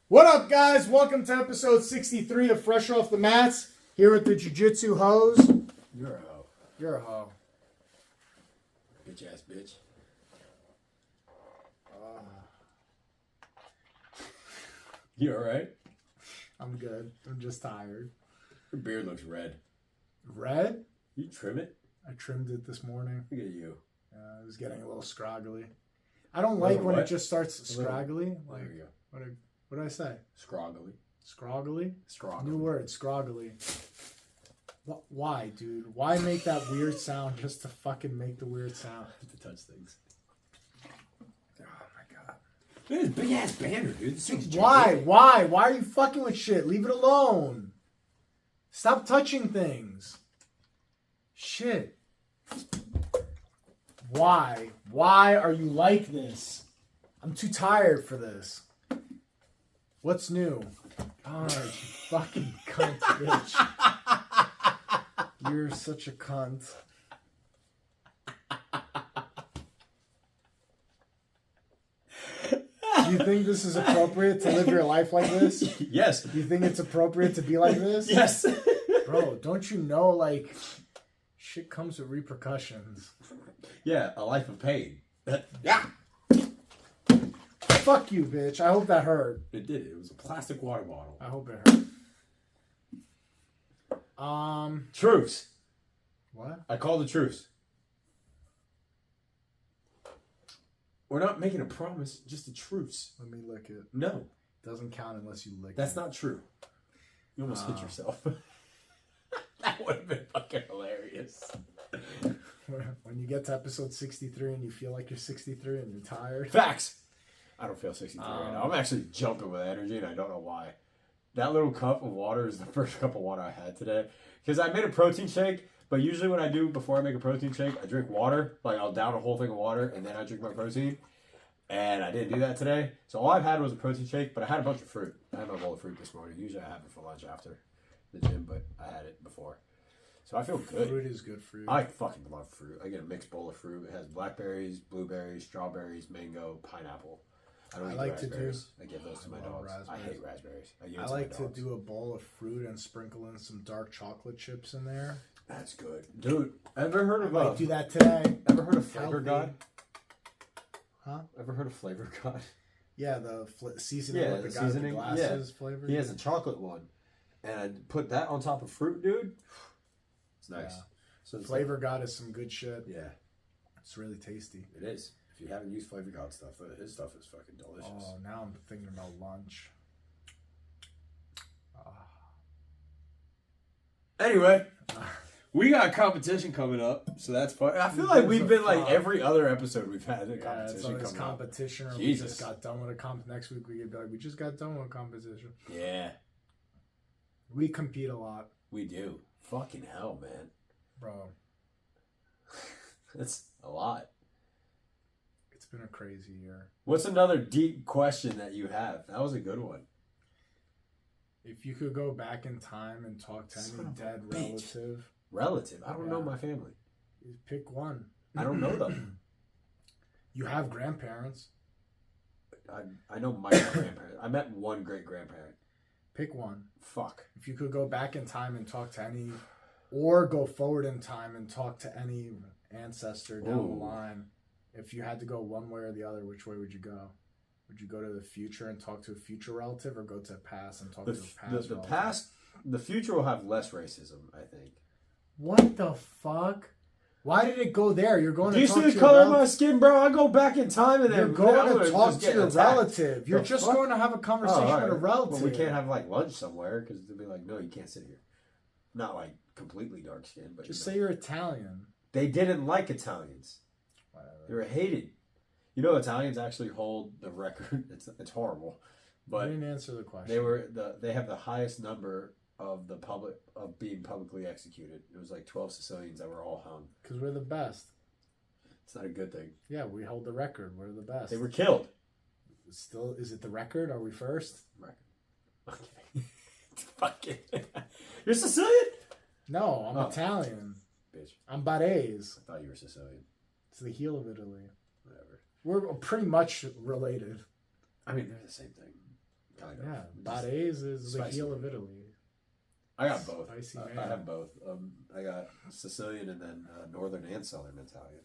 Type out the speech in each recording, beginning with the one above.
What up, guys? Welcome to episode 63 of Fresh Off the Mats. Here with the Jiu-Jitsu hoes. You're a hoe. You're a hoe. Bitch ass bitch. You alright? I'm good. I'm just tired. Your beard looks red. Red? You trim it? I trimmed it this morning. Look at you. It was getting a little scroggly. I don't like when what? it just starts scroggly. There you go. What did I say? Scroggly. Scroggly? Scroggly. New word, scroggly. Why, dude? Why make that weird sound just to fucking make the weird sound? To touch things. Oh my god. Look at this big ass banner, dude. This thing's Why? gigantic. Why? Why are you fucking with shit? Leave it alone. Stop touching things. Shit. Why? Why are you like this? I'm too tired for this. What's new? God, you fucking cunt, bitch. You're such a cunt. Do you think this is appropriate to live your life like this? Yes. Do you think it's appropriate to be like this? Yes. Bro, don't you know, like, shit comes with repercussions. Yeah, a life of pain. Yeah. Fuck you, bitch. I hope that hurt. It did. It was a plastic water bottle. I hope it hurt. Truce. What? I call the truce. We're not making a promise, just a truce. Let me lick it. No. Doesn't count unless you lick That's it. not true. You almost hit yourself. That would have been fucking hilarious. When you get to episode 63 and you feel like you're 63 and you're tired. Facts. I don't feel 63 right now. I'm actually jumping with energy, and I don't know why. That little cup of water is the first cup of water I had today. Because I made a protein shake, but usually what I do before I make a protein shake, I drink water. Like, I'll down a whole thing of water, and then I drink my protein. And I didn't do that today. So all I've had was a protein shake, but I had a bunch of fruit. I had my bowl of fruit this morning. Usually I have it for lunch after the gym, but I had it before. So I feel good. Fruit is good for you. I fucking love fruit. I get a mixed bowl of fruit. It has blackberries, blueberries, strawberries, mango, pineapple. I don't I eat like to raspberries. I give those to my love dogs. I hate raspberries. I like to do a bowl of fruit and sprinkle in some dark chocolate chips in there. That's good, dude. Ever heard of I might do that today. Ever heard of Flavor Healthy. God? Huh? Ever heard of Flavor God? Yeah, the seasoning Yeah, with the the guy with the seasoning, glasses flavor. He has a chocolate one, and I put that on top of fruit, dude. It's nice. Yeah. So it's Flavor God is some good shit. yeah, It's really tasty. it is. If you haven't used Flavor God stuff, his stuff is fucking delicious. Oh, now I'm thinking about lunch. Anyway, we got a competition coming up, so that's fun. I feel Who like gives we've a been like fuck? every other episode we've had a Yeah, it's competition always coming up. competition, or we Jesus. just got done with a comp. Next week we could be like, we just got done with a competition. Yeah, We compete a lot, we do. Fucking hell, man. bro. That's a lot. It's been a crazy year. What's another deep question that you have? That was a good one. If you could go back in time and talk to Son any of a dead bitch. relative, Relative. I don't know Yeah. my family. you pick one. I don't know them. You have grandparents. I know my grandparents. I met one great grandparent. Pick one. Fuck. If you could go back in time and talk to any, or go forward in time and talk to any ancestor down the Ooh. line, if you had to go one way or the other, which way would you go? Would you go to the future and talk to a future relative, or go to the past and talk The, to a past the relative? past, the future will have less racism, I think. What the fuck? Why did it go there? You're going Do to you talk see to the your color of my relative. skin, bro? I go back in time and You're then going to talk just to get your attacked. relative. You're The just fuck? going to have a conversation all right. with a relative. But we can't have like lunch somewhere because they'll be like, no, you can't sit here. Not like completely dark skin, but Just you know. say you're Italian. They didn't like Italians. They were hated. You know, Italians actually hold the record. It's horrible, You but didn't answer the question. they have the highest number of being publicly executed. It was like 12 Sicilians that were all hung. Because we're the best. It's not a good thing. Yeah, we hold the record. We're the best. They were killed. Still, is it the record? Are we first? Okay. Fucking. You're Sicilian? No, I'm Oh. Italian. Bitch. I'm Barese. I thought you were Sicilian. It's the heel of Italy. Whatever. We're pretty much related. I mean, they're the same thing. Kind of. Yeah, Barese is the Spicy. heel of Italy. I got both. Spicy I man. have both. I got Sicilian and then Northern and Southern Italian.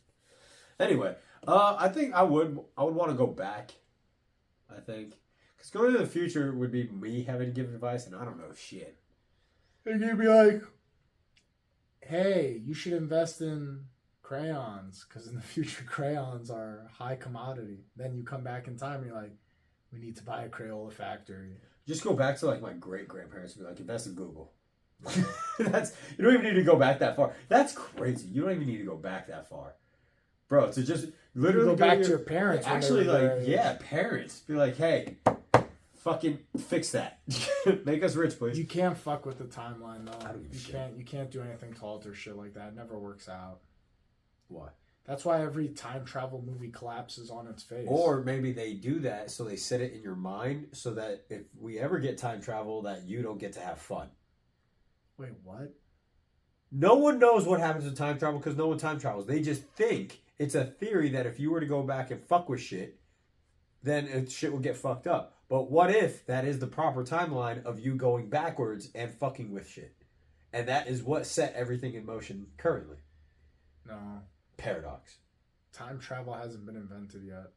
Anyway, I think I would want to go back. I think because going to the future would be me having to give advice, and I don't know shit. And you'd be like, hey, you should invest in crayons because in the future crayons are high commodity. Then you come back in time and you're like, we need to buy a Crayola factory. Just go back to like my great grandparents and be like, invest in Google. That's you don't even need to go back that far. That's crazy. You don't even need to go back that far, bro. To just literally go back to your parents. Actually, when they were like their age. parents be like, hey, fucking fix that. Make us rich, please. You can't fuck with the timeline though. I don't give a shit. You can't do anything to alter shit like that. It never works out. Why? That's why every time travel movie collapses on its face. Or maybe they do that so they set it in your mind so that if we ever get time travel, that you don't get to have fun. wait, what? No one knows what happens with time travel because no one time travels. They just think it's a theory that if you were to go back and fuck with shit, then shit will get fucked up. But what if that is the proper timeline of you going backwards and fucking with shit? And that is what set everything in motion currently. No. Paradox. Time travel hasn't been invented yet.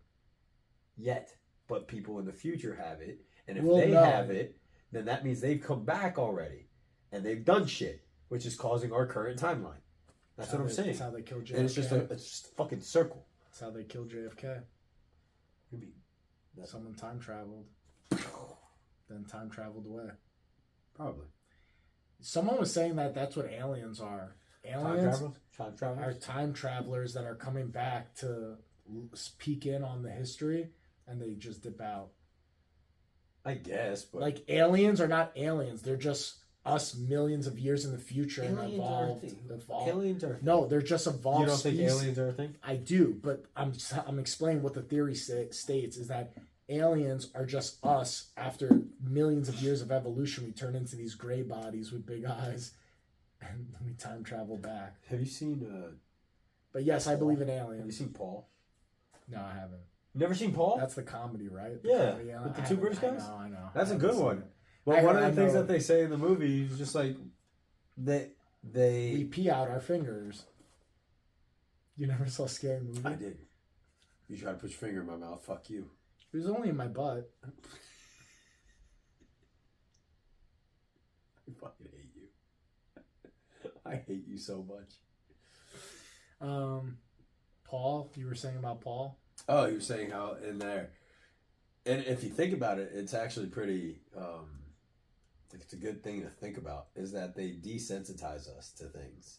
Yet. But people in the future have it. And if We'll they know. have it, then that means they've come back already. And they've done shit, which is causing our current timeline. That's what I'm saying. That's how they killed JFK. And it's just a fucking circle. That's how they killed JFK. You mean? Someone time traveled, then time traveled away. Probably. Someone was saying that that's what aliens are. Time Aliens travelers? Time are travelers? time travelers that are coming back to peek in on the history, and they just dip out. I guess, but Like aliens are not aliens; they're just us millions of years in the future and aliens evolved. are a thing. Evolved. Aliens are a thing. No, they're just evolved. You don't think species. aliens are a thing? I do, but I'm explaining what the theory states is that aliens are just us after millions of years of evolution. We turn into these gray bodies with big eyes, and we time travel back. Have you seen But yes, I believe in Have you aliens. seen Paul? No, I haven't. You never seen Paul? That's the comedy, right? The Yeah, comedy with the I two haven't- British guys? I know. That's I a haven't good seen one. it. But one of I the things know. that they say in the movie is just like We they pee out our fingers. You never saw Scary Movie? I did. You try to put your finger in my mouth, fuck you. It was only in my butt. I fucking hate you. I hate you so much. Paul, you were saying about Paul? Oh, you were saying how in there, and if you think about it, it's actually pretty. It's a good thing to think about is that they desensitize us to things,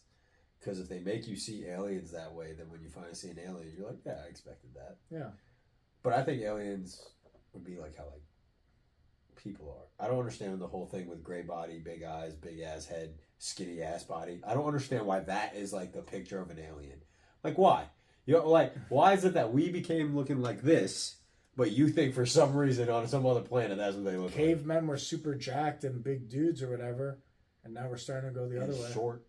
because if they make you see aliens that way, then when you finally see an alien, you're like, yeah, I expected that. Yeah. But I think aliens would be like how like people are. I don't understand the whole thing with gray body, big eyes, big ass head, skinny ass body. I don't understand why that is like the picture of an alien. Like why? You know, like why is it that we became looking like this, but you think for some reason on some other planet that's what they look like? Cavemen were super jacked and big dudes or whatever, and now we're starting to go the other way. Short.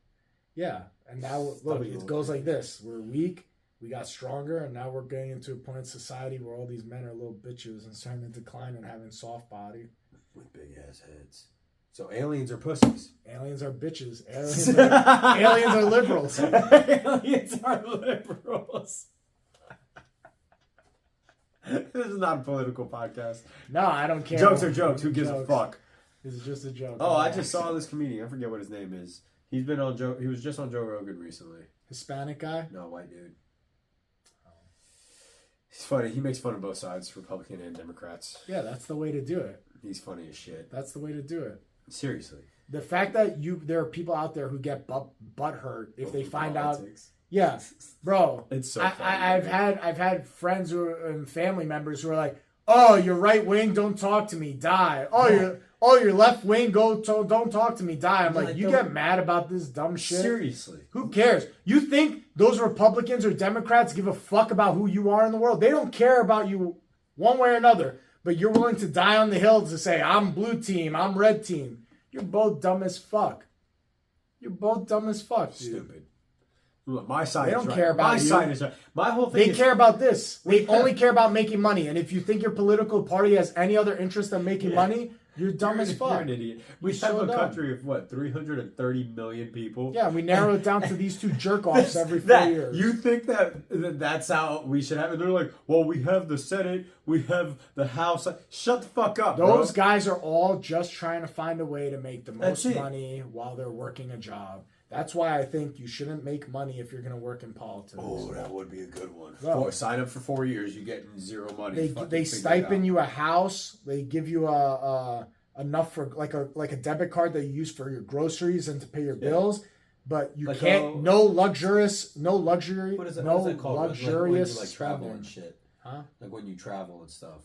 Yeah, and now look, Stubby it goes like this: we're weak, we got stronger, and now we're getting into a point in society where all these men are little bitches and starting to decline and having soft body. With big ass heads. So aliens are pussies. Aliens are bitches. Aliens are liberals. Aliens are liberals. This is not a political podcast. No, I don't care. Jokes are jokes. Who gives a fuck? This is just a joke. Oh, I just saw this comedian. I forget what his name is. He's been on Joe. He was just on Joe Rogan recently. Hispanic guy. No, white dude. He's funny. He makes fun of both sides, Republican and Democrats. Yeah, that's the way to do it. He's funny as shit. That's the way to do it. Seriously. The fact that there are people out there who get butt hurt if they find out. Politics. Yeah, bro. It's so funny. I've had friends and family members who are like, "Oh, you're right wing, don't talk to me, die. Oh, you're left wing, don't talk to me, die." I'm like, you get mad about this dumb shit? Seriously. Who cares? You think those Republicans or Democrats give a fuck about who you are in the world? They don't care about you one way or another. But you're willing to die on the hill to say, I'm blue team, I'm red team. You're both dumb as fuck. You're both dumb as fuck, dude. Stupid. My side They is don't right. care about my you. side is right. My whole thing They is care about this. They We only have- care about making money. And if you think your political party has any other interest than making Yeah. money, you're dumb as You're fuck. an idiot. We You're have so a dumb. country of what, 330 million people? Yeah, we narrow it down to these two jerk offs every 4 That- years. You think that's how we should have it? They're like, well, we have the Senate, we have the House. Shut the fuck up, Those bro. guys are all just trying to find a way to make the most That's it. money while they're working a job. That's why I think you shouldn't make money if you're going to work in politics. Oh, that would be a good one. Bro. Sign up for 4 years, you get zero money. Fucking They figure it stipend out. you a house. They give you enough for like a debit card that you use for your groceries and to pay your bills. But you Like can't how- no luxury. What is it? No What is it called? luxurious like when you travel spending. and shit. Huh? Like when you travel and stuff.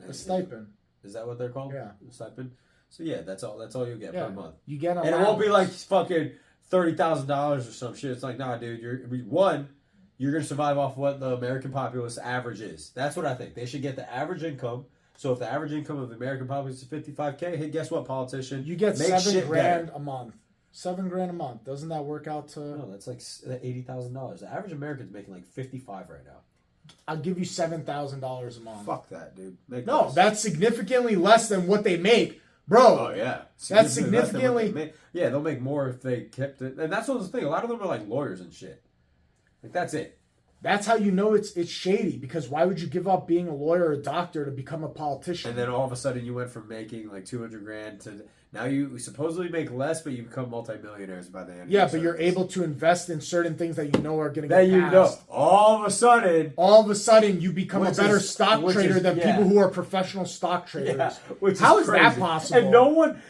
A stipend. Is that what they're called? Yeah. A stipend. So yeah, that's all. That's all you get Yeah, per month. you get And it won't be like allowance. fucking $30,000 or some shit. It's like, nah, dude. You're gonna survive off what the American populace average is. That's what I think. They should get the average income. So if the average income of the American populace is 55K, hey, guess what, politician? You get Make $7 shit grand better. a month. $7 a month. Doesn't that work out to? No, that's like $80,000. The average American's making like 55 right now. I'll give you $7,000 a month. Fuck that, dude. Make No, less. that's significantly less than what they make, bro. Oh yeah, That's less than what they significantly- make. Yeah, they'll make more if they kept it. And that's what's the thing. A lot of them are like lawyers and shit. Like that's it. That's how you know it's shady. Because why would you give up being a lawyer or a doctor to become a politician? And then all of a sudden you went from making like 200 grand to now you supposedly make less, but you become multimillionaires by the end. yeah, of but your you're service. able to invest in certain things that you know are going to Then get you passed. know, all of a sudden, All of a sudden, you become a Which better is- stock which trader is- than yeah. people who are professional stock traders. yeah, which How is is that crazy. possible? And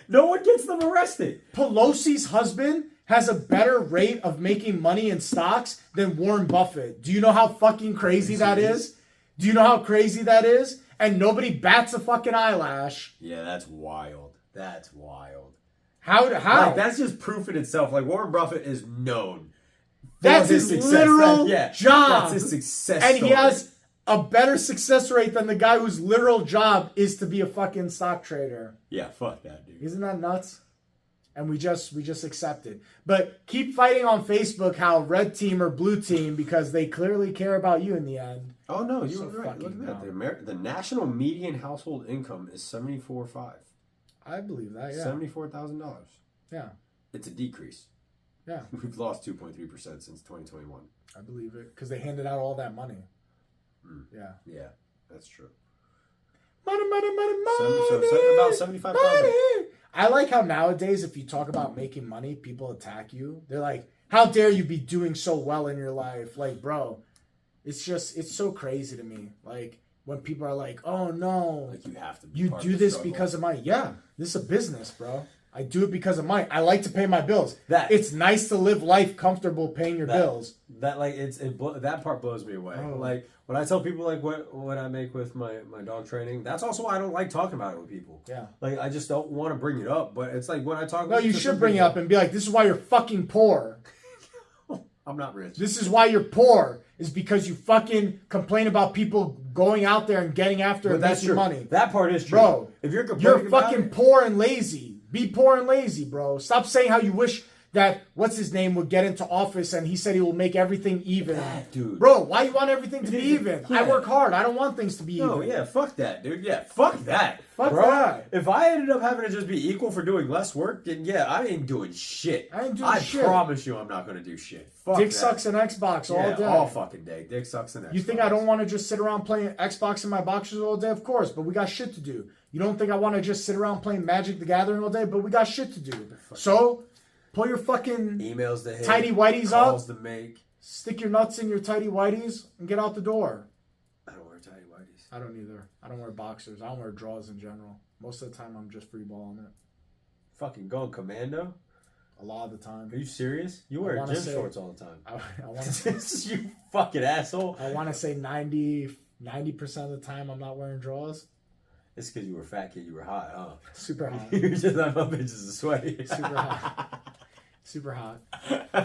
no one gets them arrested. Pelosi's husband has a better rate of making money in stocks than Warren Buffett. Do you know how fucking crazy that is? Do you know how crazy that is? And nobody bats a fucking eyelash. Yeah, that's wild. That's wild. How? Like, that's just proof in itself. Like Warren Buffett is known. for That's his success. literal job. That's his success And he story. has a better success rate than the guy whose literal job is to be a fucking stock trader. Yeah, fuck that, dude. Isn't that nuts? And we just accept it. But keep fighting on Facebook how red team or blue team because they clearly care about you in the end. Oh no, you So were right. Look fucking at that. dumb. The national median household income is $74,500. I believe that, yeah. $74,000. Yeah. It's a decrease. Yeah, We've lost 2.3% since 2021. I believe it. Because they handed out all that money. Mm. Yeah. Yeah, that's true. Money, money, money, About 75,000. money. I like how nowadays, if you talk about making money, people attack you. They're like, how dare you be doing so well in your life? Like, bro, it's so crazy to me. Like, when people are like, oh no, Like you have to. Be you part do of the this struggle. because of money. Yeah, this is a business, bro. I do it because of money. I like to pay my bills. That- It's nice to live life comfortable paying your bills. That like that part blows me away. Oh. Like when I tell people like what I make with my dog training, that's also why I don't like talking about it with people. Yeah. Like I just don't want to bring it up. But it's like when I talk. No, you should bring it up and be like, this is why you're fucking poor. I'm not rich. This is why you're poor, is because you fucking complain about people going out there and getting after But and that's making true. money. That part is true. Bro, if you're complaining You're about fucking it, poor and lazy. Be poor and lazy, bro. Stop saying how you wish that, what's his name, would get into office and he said he will make everything even. That dude. Bro, why you want everything to be even? Yeah. I work hard. I don't want things to be No, even. yeah, fuck that, dude. Yeah, fuck that. Fuck bro. that. If I ended up having to just be equal for doing less work, then yeah, I ain't doing shit. I ain't doing shit. promise you I'm not going to do shit. Fuck Dick that. sucks in Xbox all Yeah, day. all fucking day. Dick sucks in Xbox. You think I don't want to just sit around playing Xbox in my boxers all day? Of course, but we got shit to do. You don't think I want to just sit around playing Magic the Gathering all day? But we got shit to do. So, pull your fucking emails to hit, tidy whities calls up, to make. stick your nuts in your tidy whities, and get out the door. I don't wear tidy whities. I don't either. I don't wear boxers. I don't wear drawers in general. Most of the time, I'm just free balling it. Fucking going commando? A lot of the time. Are you serious? You I wear wanna gym say- shorts all the time. I want to. You fucking asshole. I want to say 90% of the time I'm not wearing drawers. It's because you were a fat kid. You were hot, huh? Super hot. You're just like, my bitches are sweaty. Super hot. Super hot.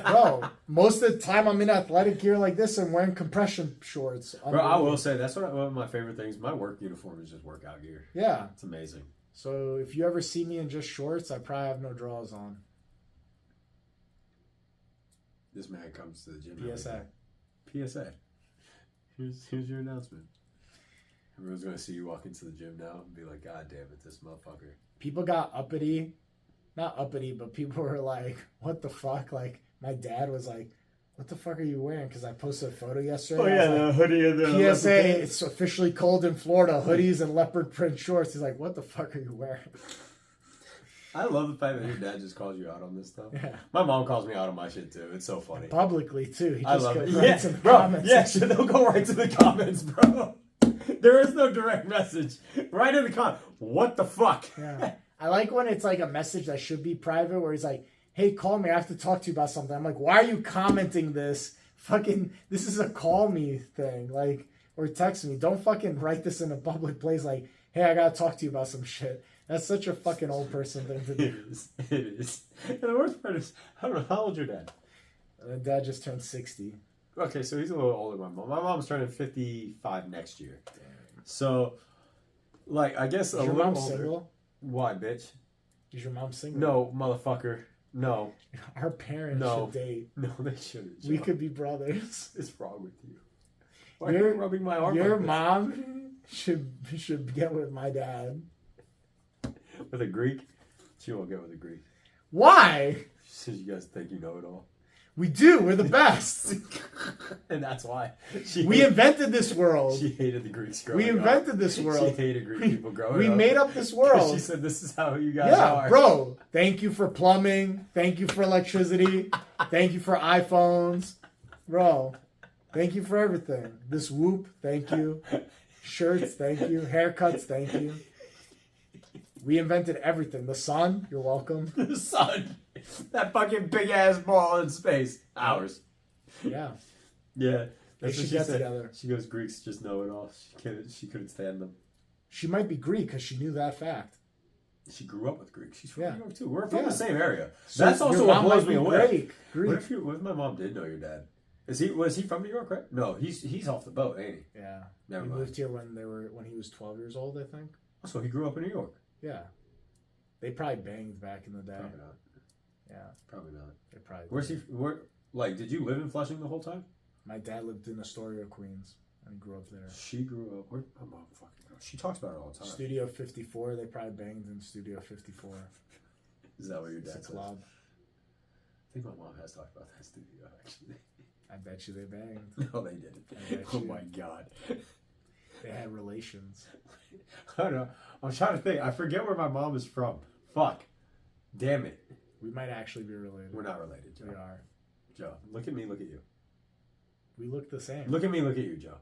Bro, most of the time I'm in athletic gear like this and wearing compression shorts. Bro, I will say that's one of my favorite things. My work uniform is just workout gear. Yeah. It's amazing. So if you ever see me in just shorts, I probably have no drawers on. This man comes to the gym. every PSA. day. PSA. Here's your announcement. Everyone's gonna see you walk into the gym now and be like, God damn it, this motherfucker. People got uppity. Not uppity, but people were like, what the fuck? Like, my dad was like, what the fuck are you wearing? Because I posted a photo yesterday. Oh I yeah, was the like, hoodie and the PSA, it's officially cold in Florida. Hoodies and leopard print shorts. He's like, what the fuck are you wearing? I love the fact that your dad just calls you out on this stuff. Yeah. My mom calls me out on my shit too. It's so funny. Publicly, too. He I just love goes it. right Yeah, to the bro. comments. Yeah, shit, they'll go right to the comments, bro. There is no direct message. Right in the comment. What the fuck? Yeah. I like when it's like a message that should be private where he's like, hey, call me. I have to talk to you about something. I'm like, why are you commenting this? Fucking, this is a call me thing. Like, or text me. Don't fucking write this in a public place like, hey, I gotta talk to you about some shit. That's such a fucking old person thing to It do. is. It is. And the worst part is, I don't know, how old's your dad? Dad just turned 60. Okay, so he's a little older than my mom. My mom's turning 55 next year. So, like, I guess Is a your little mom older. single? Why, bitch? Is your mom single? No, motherfucker. No. Our parents No. should date. No, they shouldn't. We Joe. could be brothers. What's wrong with you? Why are you rubbing my arm Your like this? mom should get with my dad. With a Greek? She won't get with a Greek. Why? She says you guys think you know it all. We do. We're the best. And that's why. We invented this world. She hated the Greeks growing We up. invented this world. She hated Greek people growing We up. made up this She world. said, this is how you guys Yeah, are. bro. Thank you for plumbing. Thank you for electricity. Thank you for iPhones. Bro, thank you for everything. This whoop, thank you. Shirts, thank you. Haircuts, thank you. We invented everything. The sun, you're welcome. The sun. That fucking big ass ball in space. Ours. Yeah. Yeah. They That's what should she get said. together. She goes, Greeks just know it all. She couldn't stand them. She might be Greek because she knew that fact. She grew up with Greeks. She's from Yeah. New York too. We're from Yeah. the same area. So That's also your what mom blows might me be away. Greek. What if my mom did know your dad? Was he from New York, right? No, he's off the boat, ain't he? Yeah. Never He mind. moved here when he was 12 years old, I think. So he grew up in New York. Yeah. They probably banged back in the day. Probably not. Yeah. Probably not. They probably Where's he? did. Did you live in Flushing the whole time? My dad lived in Astoria, Queens, and grew up there. She grew up. Where my mom fucking knows. She talks about it all the time. Studio 54, they probably banged in Studio 54. Is that what your It's dad a says? club. I think my mom has talked about that studio actually. I bet you they banged. No, they didn't. I bet Oh you. my god. They had relations. I don't know. I'm trying to think. I forget where my mom is from. Fuck. Damn it. We might actually be related. We're not related, Joe. We are. Joe, look at me, look at you. We look the same. Look at me, look at you, Joe.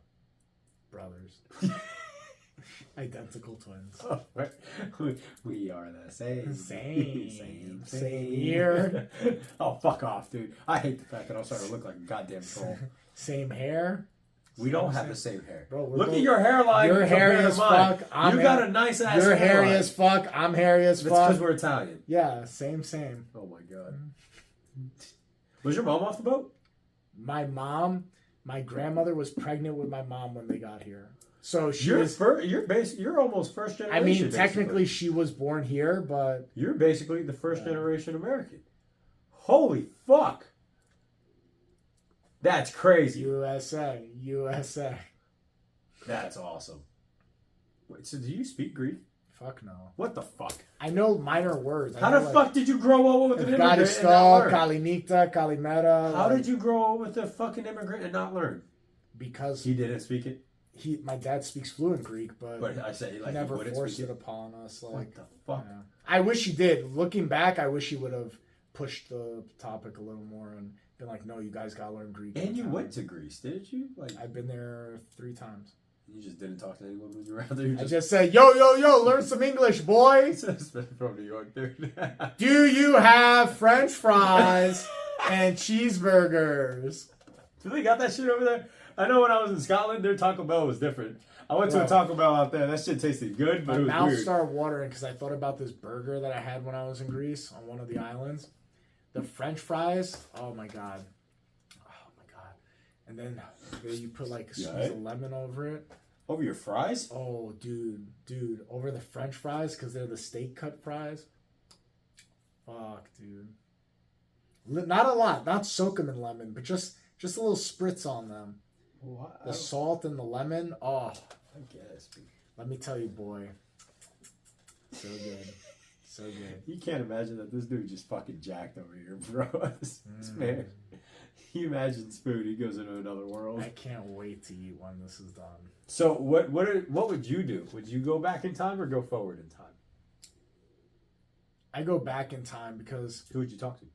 Brothers. Identical twins. Oh, we are the same. Same year. Oh, fuck off, dude. I hate the fact that I'm starting to look like a goddamn troll. Same hair. We don't have the same hair. Bro, we're look at both- your hairline. You're hairy compared to as mine. fuck. I'm You got a nice ass You're hairline. hairy as fuck. I'm hairy as That's fuck. because we're Italian. Yeah, same. Oh my god. Was your mom off the boat? My grandmother was pregnant with my mom when they got here. So she You're was. you're almost first I generation. mean, basically. technically, she was born here, but You're basically the first generation American. Holy fuck. That's crazy. USA. That's awesome. Wait, so do you speak Greek? Fuck no. What the fuck? I know minor words. How the fuck did you grow up with an immigrant and not Evgaristo, learn? Kalinita, Kalimera. How did you grow up with a fucking immigrant and not learn? Because He didn't speak it, my dad speaks fluent Greek, but but I say he like never he wouldn't forced speak it upon us. Like, What the fuck? yeah. I wish he did. Looking back, I wish he would have pushed the topic a little more and been like, "No, you guys gotta learn Greek." And you sometime." went to Greece, didn't you? Like I've been there 3 times. you just didn't talk to anyone when you were out there. You I just said, "Yo, learn some English, boy. from New York, dude. Do you have French fries and cheeseburgers?" Do they got that shit over there? I know when I was in Scotland, their Taco Bell was different. I went to Bro. a Taco Bell out there. That shit tasted good, but My it was mouth weird. started watering because I thought about this burger that I had when I was in Greece on one of the islands. The French fries, oh my god. And then you put like a squeeze of lemon over it. Over your fries? Oh, dude, over the French fries because they're the steak cut fries. Fuck, dude. Not a lot. Not soak them in lemon, but just a little spritz on them. What? The salt and the lemon. Oh, I guess. let me tell you, boy. So good. So good. You can't imagine that this dude just fucking jacked over here, bro. This man. He imagines food. He goes into another world. I can't wait to eat when this is done. So what would you do? Would you go back in time or go forward in time? I go back in time because Who would you talk to?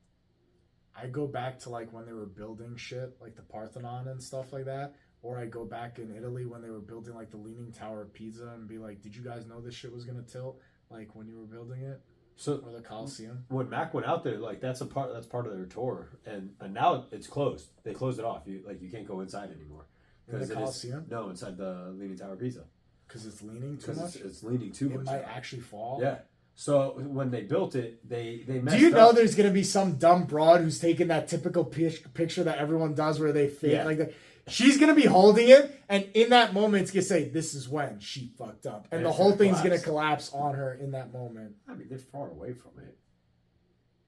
I go back to like when they were building shit, like the Parthenon and stuff like that. Or I go back in Italy when they were building like the Leaning Tower of Pisa and be like, did you guys know this shit was gonna tilt? Like when you were building it? So Or the Colosseum? when Mac went out there, like that's part of their tour, and now it's closed. They closed it off. You can't go inside anymore. In the Colosseum? No, inside the Leaning Tower of Pisa. Because it's leaning too Because much? it's leaning too It much. might now. actually fall. Yeah. So when they built it, they messed Do you know up. there's gonna be some dumb broad who's taking that typical picture that everyone does where they fake Yeah. like that? She's gonna be holding it, and in that moment, it's gonna say, "This is when she fucked up," and And the it's whole gonna thing's gonna collapse. collapse on her in that moment. I mean, they're far away from it.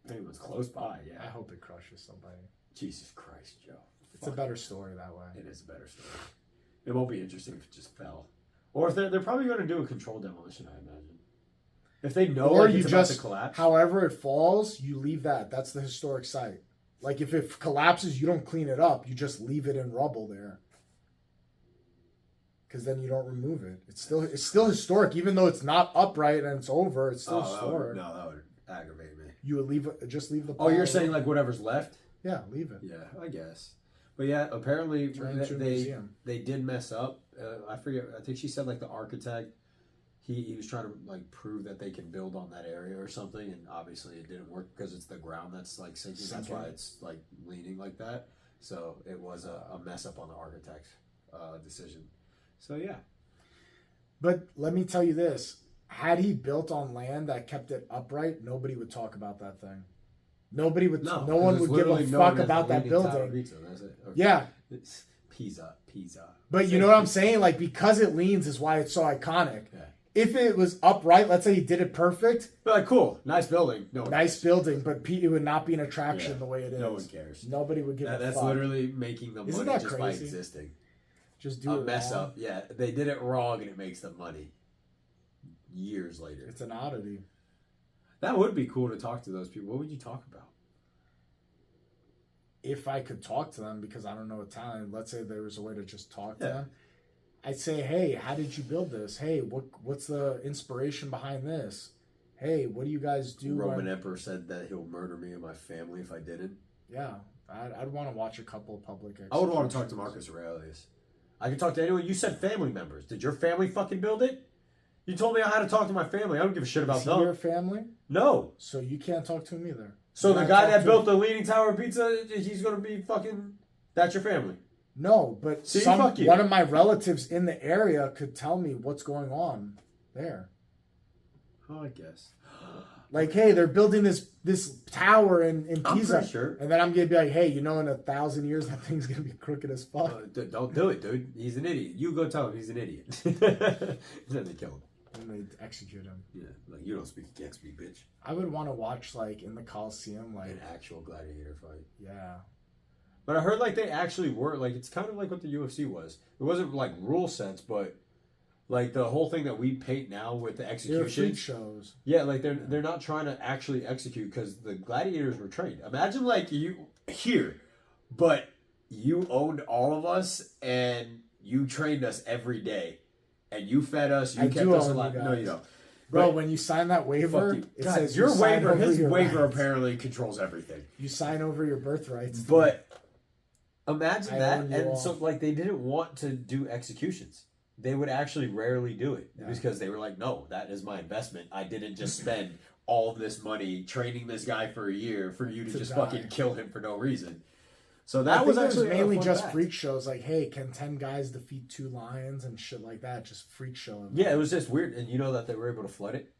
Maybe it was close by. I Yeah. hope it crushes somebody. Jesus Christ, Joe. It's a better story that way. It is a better story. It won't be interesting if it just fell, or if they're probably going to do a controlled demolition. I imagine. If they know Or like, you it's about to just, collapse. however it falls, you leave that. That's the historic site. Like if it collapses, you don't clean it up. You just leave it in rubble there. Because then you don't remove it. It's still historic, even though it's not upright and it's over. It's still historic. that would aggravate me. You would leave the. Oh, you're pile. saying like whatever's left? Yeah, leave it. Yeah, I guess. But yeah, apparently Turn it into a they museum. did mess up. I forget. I think she said like the architect. He was trying to like prove that they can build on that area or something, and obviously it didn't work because it's the ground that's like sinking. That's why it's like leaning like that. So it was a mess up on the architect's decision. So yeah, But let me tell you this: had he built on land that kept it upright, nobody would talk about that thing. Nobody would. No one would give a fuck about that building. Pizza, that's it. Okay. Yeah, It's Pisa. but you know what I'm saying? Like because it leans is why it's so iconic. Yeah. If it was upright, let's say he did it perfect, But like, cool, nice building. No one nice cares. building, but it would not be an attraction Yeah. the way it is. No one cares. Nobody would give a That's fuck. literally making them Isn't money that just by crazy? existing. Just do A it mess wrong. up. Yeah, they did it wrong and it makes them money. Years later. It's an oddity. That would be cool to talk to those people. What would you talk about? If I could talk to them, because I don't know Italian, let's say there was a way to just talk to Yeah. them. I'd say, hey, how did you build this? Hey, what's the inspiration behind this? Hey, what do you guys do? Roman when... Emperor said that he'll murder me and my family if I didn't. Yeah, I'd want to watch a couple of public I would want to talk executions. to Marcus Aurelius. I could talk to anyone. You said family members. Did your family fucking build it? You told me I had to talk to my family. I don't give a shit about Is he them. your family? No. So you can't talk to him either. So You the gotta guy talk that to built the Leaning Tower of Pizza, he's gonna be fucking. That's your family. No, but See, fuck you. one of my relatives in the area could tell me what's going on there. Oh, I guess. Like, hey, they're building this tower in I'm Pisa. pretty sure. And then I'm gonna be like, hey, in 1,000 years that thing's gonna be crooked as fuck. Don't do it, dude. He's an idiot. You go tell him he's an idiot. Then they kill him. And they execute him. Yeah, like you don't speak against me, bitch. I would want to watch like in the Coliseum, like An actual gladiator fight. yeah. But I heard like they actually were like it's kind of like what the UFC was. It wasn't like rule sets, but like the whole thing that we paint now with the They're execution. freak shows. Yeah, like they're not trying to actually execute because the gladiators were trained. Imagine like you here, but you owned all of us and you trained us every day, and you fed us. You I kept do us own alive. you No, guys. you don't. Bro, But- when you sign that Fuck waiver, you. it God, says your you sign waiver. over His your waiver rights. apparently controls everything. You sign over your birthrights. But imagine I that, own you and all. so like they didn't want to do executions. They would actually rarely do it Yeah. because they were like, "No, that is my investment. I didn't just spend all this money training this guy for a year for you to just die. fucking kill him for no reason." So I that think was it actually a mainly fun just fact. freak shows. Like, hey, can 10 guys defeat 2 lions and shit like that? Just freak show. Yeah, it was just weird, and you know that they were able to flood it.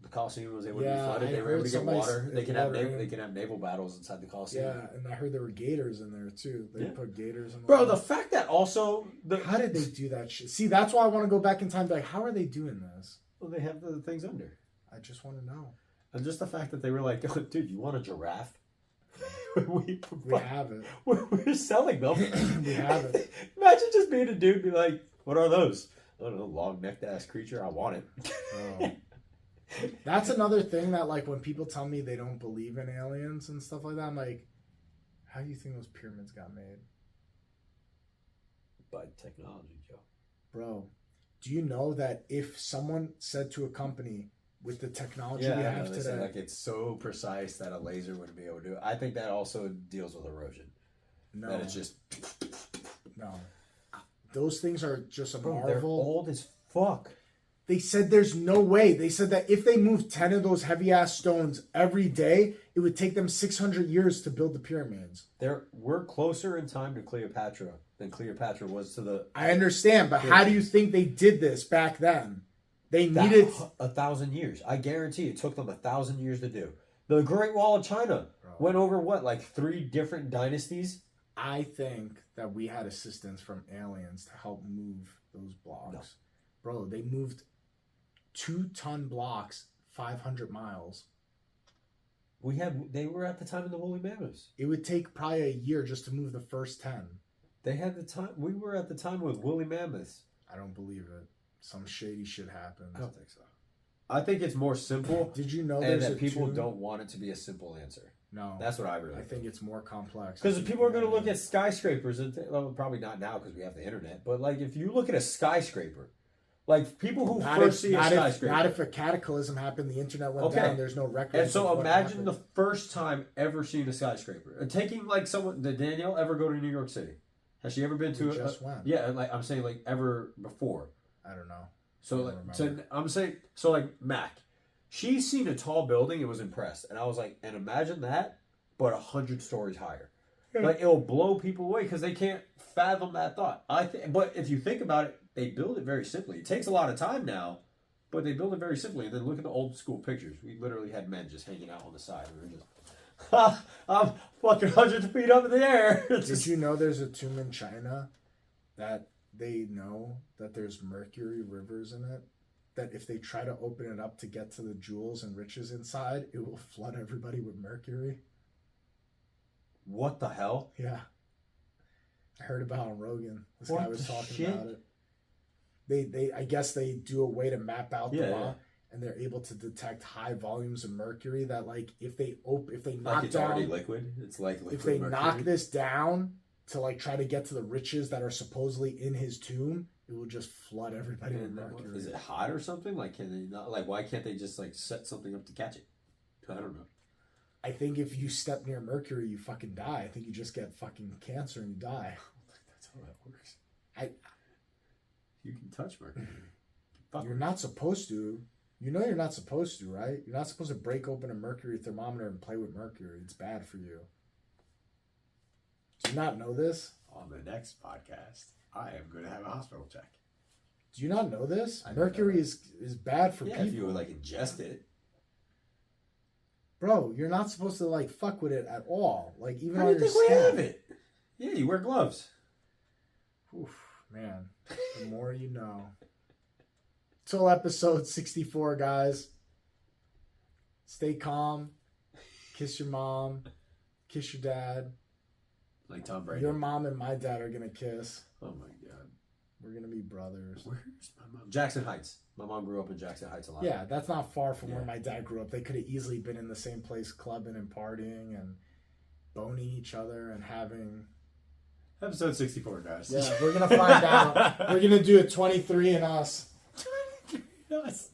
The Coliseum was able to be Yeah, flooded. I They were heard able to get somebody's- water. They can have water in. they can have naval battles inside the Coliseum. Yeah, and I heard there were gators in there too. They Yeah. put gators in the Bro, water. the fact that also How did they do that shit? See, that's why I want to go back in time. And be like, how are they doing this? well, they have the things under. I just want to know. And just the fact that they were like, oh, dude, you want a giraffe? we have it. We're selling them. We have it. Imagine just being a dude, be like, "What are those?" I don't know, long-necked ass creature. I want it. Oh. That's another thing that, like, when people tell me they don't believe in aliens and stuff like that, I'm like, how do you think those pyramids got made? By technology, Joe. Bro, do you know that if someone said to a company with the technology we have they today, say, like, it's so precise that a laser wouldn't be able to do it. I think that also deals with erosion. no, That it's just no, those things are just a Bro, marvel. they're old as fuck. They said there's no way. They said that if they moved 10 of those heavy ass stones every day, it would take them 600 years to build the pyramids. We're closer in time to Cleopatra than Cleopatra was to the. I understand, but how do you think they did this back then? They needed 1,000 years. I guarantee it took them 1,000 years to do. The Great Wall of China went over what, like 3 different dynasties? I think that we had assistance from aliens to help move those blocks. No. Bro, they moved 2-ton blocks 500 miles. They were at the time of the woolly mammoths. It would take probably a year just to move the first 10. They had the time. We were at the time with woolly mammoths. I don't believe it. Some shady shit happened. I don't think so. I think it's more simple, Did you know and there's that a people tomb? don't want it to be a simple answer. No. That's what I really I think it's more complex. Because people are going to look at skyscrapers, and well, probably not now because we have the internet. But like, if you look at a skyscraper, like people who first see a skyscraper, not if a cataclysm happened, the internet went Okay. down, there's no record. and so imagine the first time ever seeing a skyscraper. And taking like someone, did Danielle ever go to New York City? Has she ever been to We just went. Yeah, like I'm saying, like ever before. I don't know. So I like, don't I'm saying, so like Mac, she's seen a tall building and was impressed, and I was like, and imagine that, but 100 stories higher. Like it'll blow people away because they can't fathom that thought. But if you think about it, they build it very simply. It takes a lot of time now, but they build it very simply. And then look at the old school pictures. We literally had men just hanging out on the side. We were just, I'm fucking hundreds of feet up in the air. It's Did just- you know there's a tomb in China that they know that there's mercury rivers in it? That if they try to open it up to get to the jewels and riches inside, it will flood everybody with mercury. what the hell? Yeah. I heard about it on Rogan. This What guy was the talking shit? about it. They I guess they do a way to map out the Yeah, law, yeah. and they're able to detect high volumes of mercury that, like, if they Like knock it's already down, liquid. It's like liquid if they mercury. knock this down to, like, try to get to the riches that are supposedly in his tomb, it will just flood everybody with And mercury. is it hot or something? Like, can they not? Like, why can't they just like set something up to catch it? I don't know. I think if you step near mercury, you fucking die. I think you just get fucking cancer and you die. That's how that works. You can touch mercury. You're not supposed to. You know you're not supposed to, right? You're not supposed to break open a mercury thermometer and play with mercury. It's bad for you. Do you not know this? On the next podcast, I am going to have a hospital check. Do you not know this? I didn't know Mercury that. is bad for Yeah, people. if you like ingest it. Bro, you're not supposed to, like, fuck with it at all. Like, even How on do you your think we skin. have it? Yeah, you wear gloves. Oof, man. The more you know. Till episode 64, guys. Stay calm. Kiss your mom. Kiss your dad. Like Tom Brady. Your mom and my dad are going to kiss. Oh my god. We're going to be brothers. Where's my mom? Jackson Heights. My mom grew up in Jackson Heights a lot. Yeah, that's not far from where Yeah. my dad grew up. They could have easily been in the same place clubbing and partying and boning each other and having... Episode 64, guys. Yeah, we're going to find out. We're going to do a 23 and us. Yes.